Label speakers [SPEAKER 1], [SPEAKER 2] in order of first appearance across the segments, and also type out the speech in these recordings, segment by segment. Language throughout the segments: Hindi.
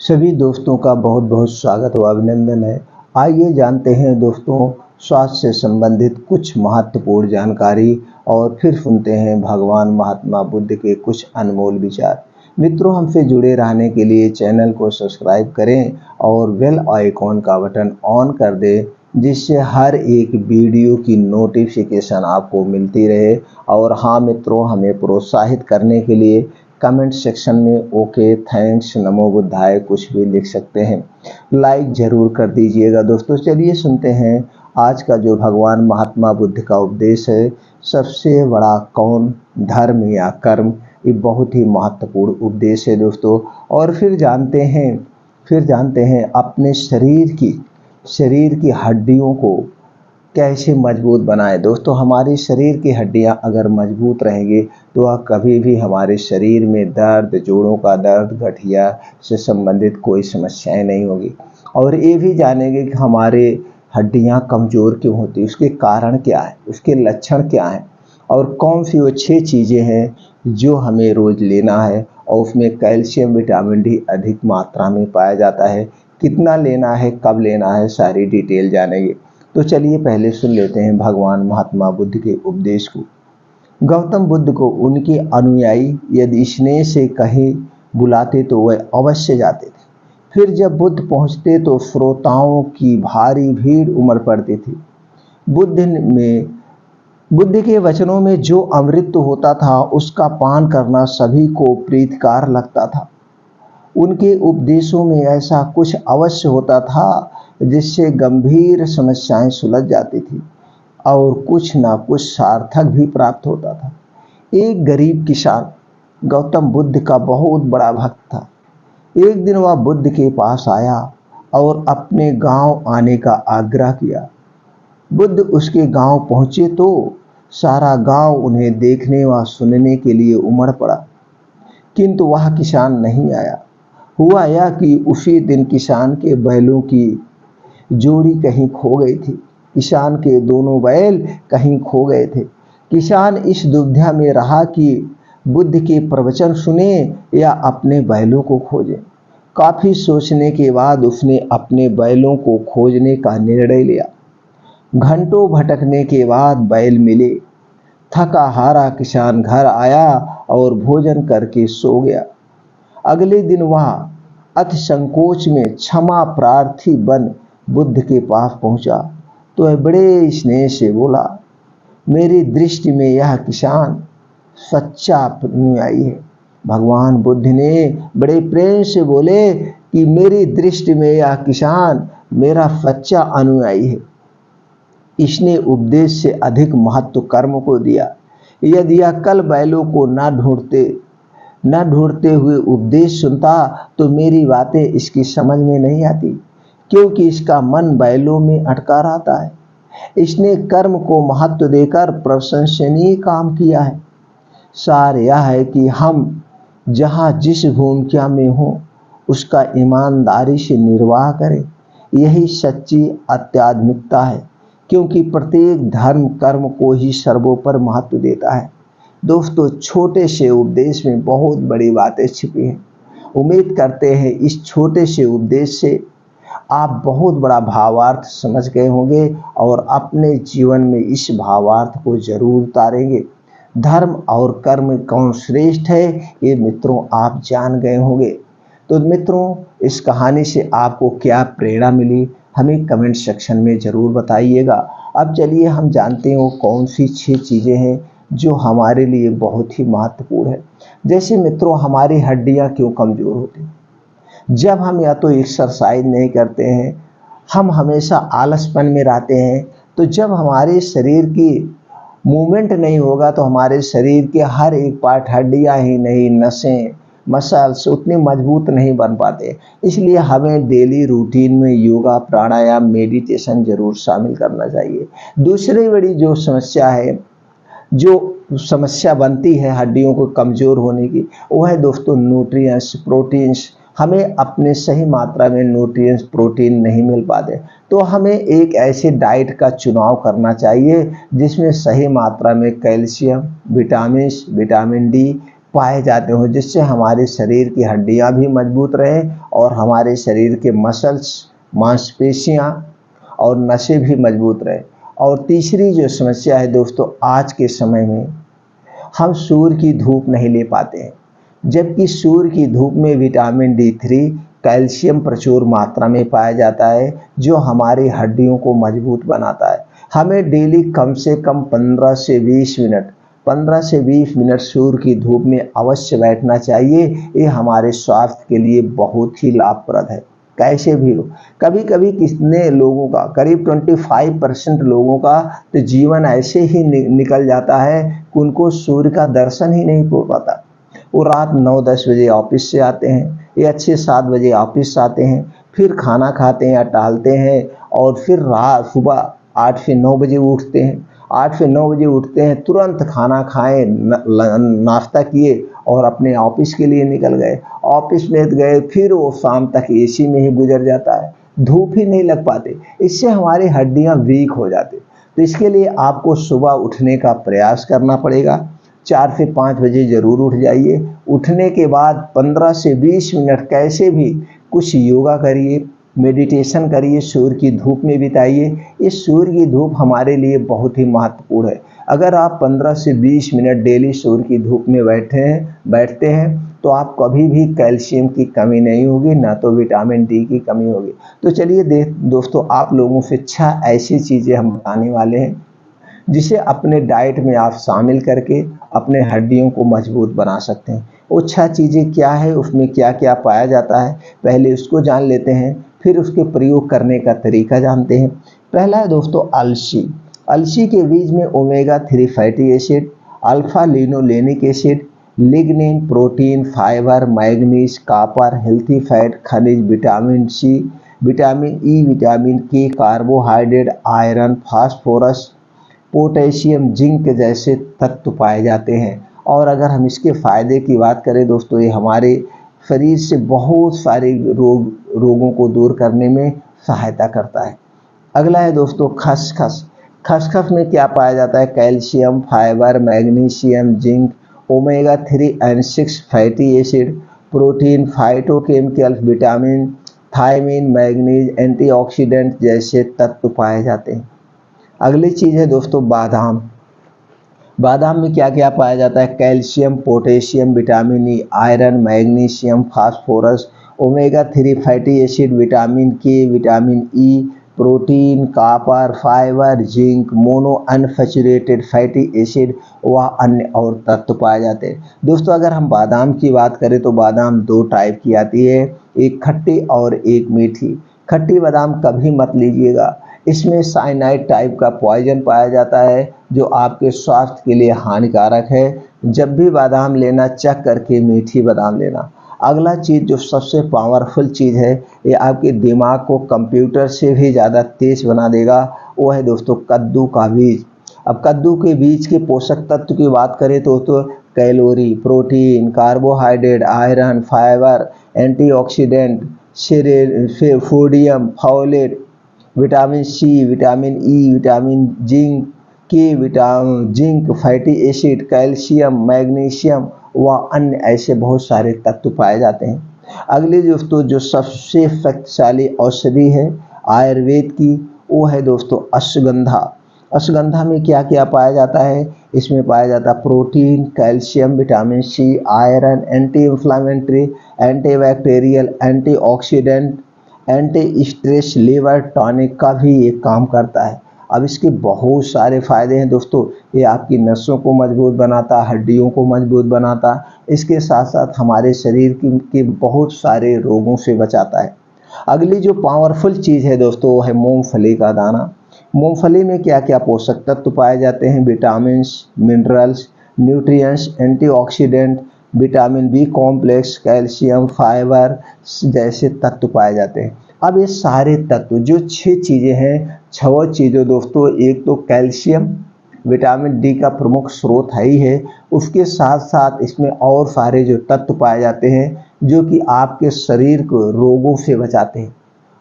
[SPEAKER 1] सभी दोस्तों का बहुत बहुत स्वागत व अभिनंदन है। आइए जानते हैं दोस्तों स्वास्थ्य से संबंधित कुछ महत्वपूर्ण जानकारी और फिर सुनते हैं भगवान महात्मा बुद्ध के कुछ अनमोल विचार। मित्रों, हमसे जुड़े रहने के लिए चैनल को सब्सक्राइब करें और बेल आइकॉन का बटन ऑन कर दें, जिससे हर एक वीडियो की नोटिफिकेशन आपको मिलती रहे। और हाँ मित्रों, हमें प्रोत्साहित करने के लिए कमेंट सेक्शन में ओके, थैंक्स, नमो बुद्धाय कुछ भी लिख सकते हैं। लाइक जरूर कर दीजिएगा। दोस्तों चलिए सुनते हैं आज का जो भगवान महात्मा बुद्ध का उपदेश है, सबसे बड़ा कौन, धर्म या कर्म। ये बहुत ही महत्वपूर्ण उपदेश है दोस्तों। और फिर जानते हैं अपने शरीर की हड्डियों को कैसे मजबूत बनाएं। दोस्तों, हमारे शरीर की हड्डियां अगर मजबूत रहेंगी तो वह कभी भी हमारे शरीर में दर्द, जोड़ों का दर्द, गठिया से संबंधित कोई समस्याएं नहीं होगी। और ये भी जानेंगे कि हमारे हड्डियां कमज़ोर क्यों होती, उसके कारण क्या है, उसके लक्षण क्या हैं और कौन सी वो 6 चीज़ें हैं जो हमें रोज़ लेना है। और उसमें कैल्शियम, विटामिन डी अधिक मात्रा में पाया जाता है। कितना लेना है, कब लेना है, सारी डिटेल जानेंगे। तो चलिए पहले सुन लेते हैं भगवान महात्मा बुद्ध के उपदेश को। गौतम बुद्ध को उनके अनुयायी यदि स्नेह से कहीं बुलाते तो वह अवश्य जाते थे। फिर जब बुद्ध पहुंचते तो श्रोताओं की भारी भीड़ उमड़ पड़ती थी। बुद्ध के वचनों में जो अमृत होता था उसका पान करना सभी को प्रीतिकार लगता था। उनके उपदेशों में ऐसा कुछ अवश्य होता था जिससे गंभीर समस्याएं सुलझ जाती थी और कुछ ना कुछ सार्थक भी प्राप्त होता था। एक गरीब किसान गौतम बुद्ध का बहुत बड़ा भक्त था। एक दिन वह बुद्ध के पास आया और अपने गांव आने का आग्रह किया। बुद्ध उसके गांव पहुंचे तो सारा गांव उन्हें देखने व सुनने के लिए उमड़ पड़ा, किंतु वह किसान नहीं आया। हुआ यह कि उसी दिन किसान के बैलों की जोड़ी कहीं खो गई थी। किसान के दोनों बैल कहीं खो गए थे। किसान इस दुविधा में रहा कि बुद्ध के प्रवचन सुने या अपने बैलों को खोजे। काफी सोचने के बाद उसने अपने बैलों को खोजने का निर्णय लिया। घंटों भटकने के बाद बैल मिले। थका हारा किसान घर आया और भोजन करके सो गया। अगले दिन वह अति संकोच में क्षमा प्रार्थी बन बुद्ध के पास पहुंचा तो वह बड़े स्नेह से बोला, मेरी दृष्टि में यह किसान सच्चा अनुयायी है। भगवान बुद्ध ने बड़े प्रेम से बोले कि मेरी दृष्टि में यह किसान मेरा सच्चा अनुयायी है। इसने उपदेश से अधिक महत्व कर्म को दिया। यदि यह कल बैलों को न ढूंढते हुए उपदेश सुनता तो मेरी बातें इसकी समझ में नहीं आती, क्योंकि इसका मन बैलों में अटका रहता है। इसने कर्म को महत्व देकर प्रशंसनीय काम किया है। सार यह है कि हम जहाँ जिस भूमिका में हो उसका ईमानदारी से निर्वाह करें। यही सच्ची आध्यात्मिकता है, क्योंकि प्रत्येक धर्म कर्म को ही सर्वोपरि महत्व देता है। दोस्तों, छोटे से उपदेश में बहुत बड़ी बातें छिपी हैं। उम्मीद करते हैं इस छोटे से उपदेश से आप बहुत बड़ा भावार्थ समझ गए होंगे और अपने जीवन में इस भावार्थ को जरूर उतारेंगे। धर्म और कर्म कौन श्रेष्ठ है, ये मित्रों आप जान गए होंगे। तो मित्रों, इस कहानी से आपको क्या प्रेरणा मिली, हमें कमेंट सेक्शन में ज़रूर बताइएगा। अब चलिए हम जानते हैं वो कौन सी 6 चीज़ें हैं जो हमारे लिए बहुत ही महत्वपूर्ण है। जैसे मित्रों, हमारी हड्डियां क्यों कमज़ोर होती हैं? जब हम या तो एक्सरसाइज नहीं करते हैं, हम हमेशा आलसपन में रहते हैं, तो जब हमारे शरीर की मूवमेंट नहीं होगा तो हमारे शरीर के हर एक पार्ट, हड्डियां ही नहीं, नसें, मसल्स उतने मजबूत नहीं बन पाते। इसलिए हमें डेली रूटीन में योगा, प्राणायाम, मेडिटेशन जरूर शामिल करना चाहिए। दूसरी बड़ी जो समस्या बनती है हड्डियों को कमज़ोर होने की, वो है दोस्तों न्यूट्रिएंट्स, प्रोटीन्स। हमें अपने सही मात्रा में न्यूट्रिएंट्स, प्रोटीन नहीं मिल पाते, तो हमें एक ऐसे डाइट का चुनाव करना चाहिए जिसमें सही मात्रा में कैल्शियम, विटामिन डी, पाए जाते हो, जिससे हमारे शरीर की हड्डियां भी मजबूत रहें और हमारे शरीर के मसल्स, मांसपेशियां और नसें भी मजबूत रहें। और तीसरी जो समस्या है दोस्तों, आज के समय में हम सूर्य की धूप नहीं ले पाते हैं, जबकि सूर्य की धूप में विटामिन D3, कैल्शियम प्रचुर मात्रा में पाया जाता है, जो हमारी हड्डियों को मजबूत बनाता है। हमें डेली कम से कम 15 से 20 मिनट सूर्य की धूप में अवश्य बैठना चाहिए। ये हमारे स्वास्थ्य के लिए बहुत ही लाभप्रद है। कैसे भी हो, कभी कभी कितने लोगों का, करीब 25% लोगों का तो जीवन ऐसे ही निकल जाता है कि उनको सूर्य का दर्शन ही नहीं हो पाता। वो रात 9-10 बजे ऑफिस से आते हैं या 6-7 बजे ऑफिस से आते हैं, फिर खाना खाते हैं या टहलते हैं और फिर रात सुबह 8 से 9 बजे उठते हैं। 8 से 9 बजे उठते हैं, तुरंत खाना खाएं, नाश्ता किए और अपने ऑफिस के लिए निकल गए। ऑफिस में गए, फिर वो शाम तक एसी में ही गुजर जाता है, धूप ही नहीं लग पाते। इससे हमारी हड्डियां वीक हो जाती। तो इसके लिए आपको सुबह उठने का प्रयास करना पड़ेगा। 4 से 5 बजे ज़रूर उठ जाइए। उठने के बाद 15 से 20 मिनट कैसे भी कुछ योगा करिए, मेडिटेशन करिए, सूर्य की धूप में बिताइए। इस सूर्य की धूप हमारे लिए बहुत ही महत्वपूर्ण है। अगर आप 15 से 20 मिनट डेली सूर्य की धूप में बैठते हैं तो आप कभी भी कैल्शियम की कमी नहीं होगी, ना तो विटामिन D की कमी होगी। तो चलिए दोस्तों, आप लोगों से 6 ऐसी चीज़ें हम बताने वाले हैं जिसे अपने डाइट में आप शामिल करके अपने हड्डियों को मजबूत बना सकते हैं। वो 6 चीज़ें क्या है, उसमें क्या क्या पाया जाता है, पहले उसको जान लेते हैं, फिर उसके प्रयोग करने का तरीका जानते हैं। पहला है दोस्तों अलसी। अलसी के बीज में omega 3 fatty acid, alpha linolenic acid, lignin, protein, fibre, manganese, copper, healthy fat, खनिज, vitamin C, vitamin E, vitamin K, carbohydrate, iron, phosphorus, potassium, zinc जैसे तत्व पाए जाते हैं। और अगर हम इसके फ़ायदे की बात करें दोस्तों, ये हमारे शरीर से बहुत सारे रोगों को दूर करने में सहायता करता है। अगला है दोस्तों खसखस। खसखस में क्या पाया जाता है, calcium, fibre, magnesium, zinc, omega 3 and 6 fatty acid, protein, phytochemicals, vitamin, thiamine, manganese, antioxidant जैसे तत्व पाए जाते हैं। अगली चीज़ है दोस्तों बादाम। बादाम में क्या क्या पाया जाता है, calcium, potassium, vitamin E, iron, magnesium, phosphorus, omega 3 fatty acid, vitamin K, vitamin E, protein, copper, fibre, zinc, mono unsaturated fatty acid व अन्य और तत्व पाए जाते हैं। दोस्तों अगर हम बादाम की बात करें तो बादाम 2 टाइप की आती है, एक खट्टी और एक मीठी। खट्टी बादाम कभी मत लीजिएगा, इसमें साइनाइड टाइप का पॉइजन पाया जाता है जो आपके स्वास्थ्य के लिए हानिकारक है। जब भी बादाम लेना चेक करके मीठी बादाम लेना। अगला चीज़ जो सबसे पावरफुल चीज़ है, ये आपके दिमाग को कंप्यूटर से भी ज़्यादा तेज बना देगा, वो है दोस्तों कद्दू का बीज। अब कद्दू के बीज के पोषक तत्व की बात करें तो calorie, protein, carbohydrate, iron, fibre, antioxidant, sodium, folate, vitamin C, vitamin E, vitamin zinc, fatty acid, calcium, magnesium व अन्य ऐसे बहुत सारे तत्व पाए जाते हैं। अगली दोस्तों जो सबसे शक्तिशाली औषधि है आयुर्वेद की, वो है दोस्तों अश्वगंधा। अश्वगंधा में क्या क्या पाया जाता है, इसमें पाया जाता है protein, calcium, vitamin C, iron, anti inflammatory, antibacterial, antioxidant, anti stress, liver tonic का भी ये काम करता है। अब इसके बहुत सारे फ़ायदे हैं दोस्तों, ये आपकी नसों को मजबूत बनाता, हड्डियों को मजबूत बनाता, इसके साथ साथ हमारे शरीर के बहुत सारे रोगों से बचाता है। अगली जो पावरफुल चीज़ है दोस्तों वो है मूंगफली का दाना। मूंगफली में क्या क्या पोषक तत्व पाए जाते हैं, vitamins, minerals, nutrients, antioxidant, vitamin B complex, calcium, fibre जैसे तत्व पाए जाते हैं। अब ये सारे तत्व जो 6 चीज़ें हैं, 6 चीज़ें दोस्तों, एक तो कैल्शियम विटामिन D का प्रमुख स्रोत है ही है, उसके साथ साथ इसमें और सारे जो तत्व पाए जाते हैं जो कि आपके शरीर को रोगों से बचाते हैं,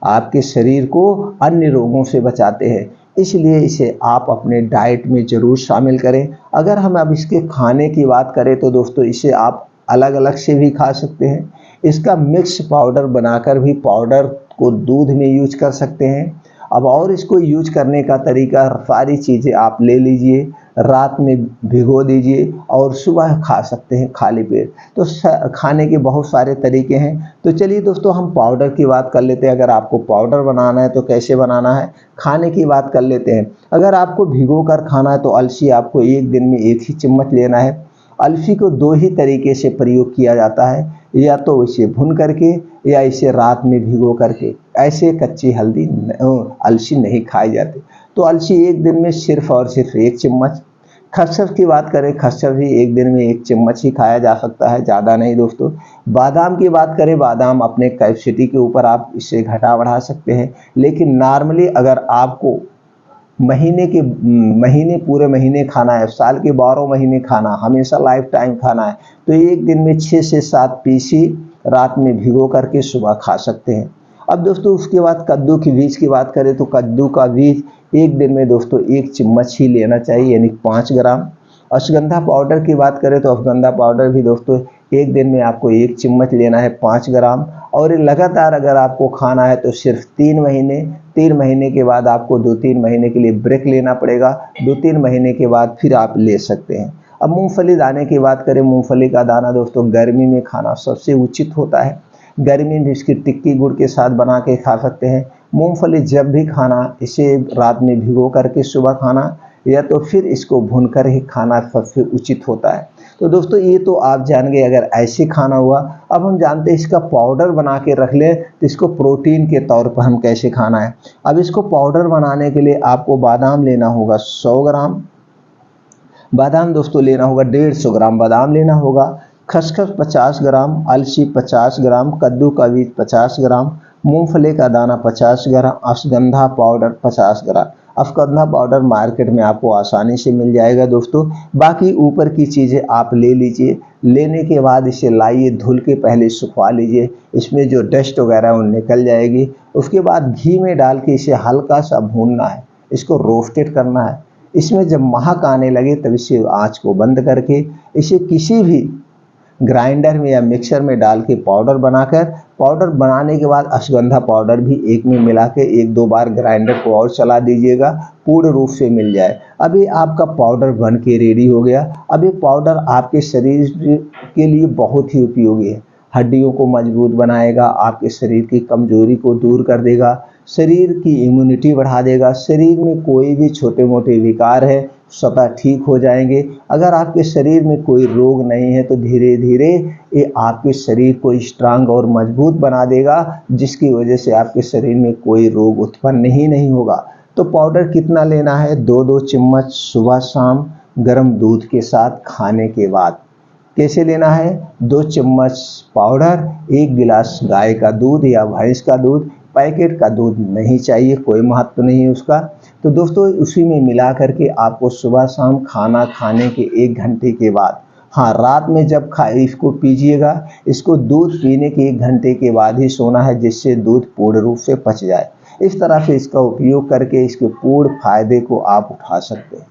[SPEAKER 1] आपके शरीर को अन्य रोगों से बचाते हैं। इसलिए इसे आप अपने डाइट में ज़रूर शामिल करें। अगर हम अब इसके खाने की बात करें तो दोस्तों इसे आप अलग अलग से भी खा सकते हैं। इसका मिक्स पाउडर बनाकर भी पाउडर को दूध में यूज कर सकते हैं। अब और इसको यूज करने का तरीका, सारी चीज़ें आप ले लीजिए, रात में भिगो दीजिए और सुबह खा सकते हैं खाली पेट। तो खाने के बहुत सारे तरीके हैं। तो चलिए दोस्तों हम पाउडर की बात कर लेते हैं। अगर आपको पाउडर बनाना है तो कैसे बनाना है, खाने की बात कर लेते हैं। अगर आपको भिगो कर खाना है तो अलसी आपको एक दिन में 1 ही चम्मच लेना है। अलसी को 2 ही तरीके से प्रयोग किया जाता है, या तो इसे भून करके या इसे रात में भिगो करके। ऐसे कच्ची अलसी नहीं खाई जाती। तो अलसी एक दिन में सिर्फ और सिर्फ 1 चम्मच। खसखस की बात करें, खसखस भी एक दिन में 1 चम्मच ही खाया जा सकता है, ज़्यादा नहीं दोस्तों। बादाम की बात करें, बादाम अपने कैपेसिटी के ऊपर आप इसे घटा बढ़ा सकते हैं, लेकिन नॉर्मली अगर आपको पूरे महीने खाना है, साल के 12 महीने खाना, हमेशा लाइफ टाइम खाना है, तो एक दिन में 6 से 7 पीस ही रात में भिगो करके सुबह खा सकते हैं। अब दोस्तों उसके बाद कद्दू के बीज की बात करें तो कद्दू का बीज एक दिन में दोस्तों 1 चम्मच ही लेना चाहिए, यानी 5 ग्राम। अश्वगंधा पाउडर की बात करें तो अश्वगंधा पाउडर भी दोस्तों एक दिन में आपको 1 चम्मच लेना है, 5 ग्राम। और लगातार अगर आपको खाना है तो सिर्फ 3 महीने के बाद आपको 2-3 महीने के लिए ब्रेक लेना पड़ेगा। 2-3 महीने के बाद फिर आप ले सकते हैं। अब मूंगफली दाने की बात करें, मूंगफली का दाना दोस्तों गर्मी में खाना सबसे उचित होता है। गर्मी में इसकी टिक्की गुड़ के साथ बना के खा सकते हैं। मूंगफली जब भी खाना, इसे रात में भिगो करके सुबह खाना, या तो फिर इसको भूनकर ही खाना सबसे उचित होता है। तो दोस्तों ये तो आप जान गए अगर ऐसे खाना हुआ। अब हम जानते हैं इसका पाउडर बना के रख लें तो इसको प्रोटीन के तौर पर हम कैसे खाना है। अब इसको पाउडर बनाने के लिए आपको बादाम लेना होगा 100 ग्राम, बादाम दोस्तों लेना होगा 150 ग्राम बादाम लेना होगा, खसखस 50 ग्राम, अलसी 50 ग्राम, कद्दू का बीज 50 ग्राम, मूंगफली का दाना 50 ग्राम, अश्वगंधा पाउडर 50 ग्राम। अश्वगंधा पाउडर मार्केट में आपको आसानी से मिल जाएगा दोस्तों। बाकी ऊपर की चीज़ें आप ले लीजिए। लेने के बाद इसे लाइए, धुल के पहले सुखवा लीजिए, इसमें जो डस्ट वगैरह वो निकल जाएगी। उसके बाद घी में डाल के इसे हल्का सा भूनना है, इसको रोस्टेड करना है। इसमें जब महक आने लगे तब इसे आँच को बंद करके इसे किसी भी ग्राइंडर में या मिक्सर में डाल के पाउडर बनाकर, पाउडर बनाने के बाद अश्वगंधा पाउडर भी एक में मिला के 1-2 बार ग्राइंडर को और चला दीजिएगा, पूर्ण रूप से मिल जाए। अभी आपका पाउडर बन के रेडी हो गया। अब ये पाउडर आपके शरीर के लिए बहुत ही उपयोगी है। हड्डियों को मजबूत बनाएगा, आपके शरीर की कमजोरी को दूर कर देगा, शरीर की इम्यूनिटी बढ़ा देगा, शरीर में कोई भी छोटे मोटे विकार है स्वतः ठीक हो जाएंगे। अगर आपके शरीर में कोई रोग नहीं है तो धीरे धीरे ये आपके शरीर को स्ट्रांग और मजबूत बना देगा, जिसकी वजह से आपके शरीर में कोई रोग उत्पन्न ही नहीं होगा। तो पाउडर कितना लेना है, 2-2 चम्मच सुबह शाम गर्म दूध के साथ खाने के बाद। कैसे लेना है, 2 चम्मच पाउडर, 1 गिलास गाय का दूध या भैंस का दूध, पैकेट का दूध नहीं चाहिए, कोई महत्व नहीं है उसका। तो दोस्तों उसी में मिला करके आपको सुबह शाम खाना खाने के 1 घंटे के बाद, हाँ रात में जब इसको पीजिएगा, इसको दूध पीने के 1 घंटे के बाद ही सोना है, जिससे दूध पूर्ण रूप से पच जाए। इस तरह से इसका उपयोग करके इसके पूर्ण फायदे को आप उठा सकते हैं।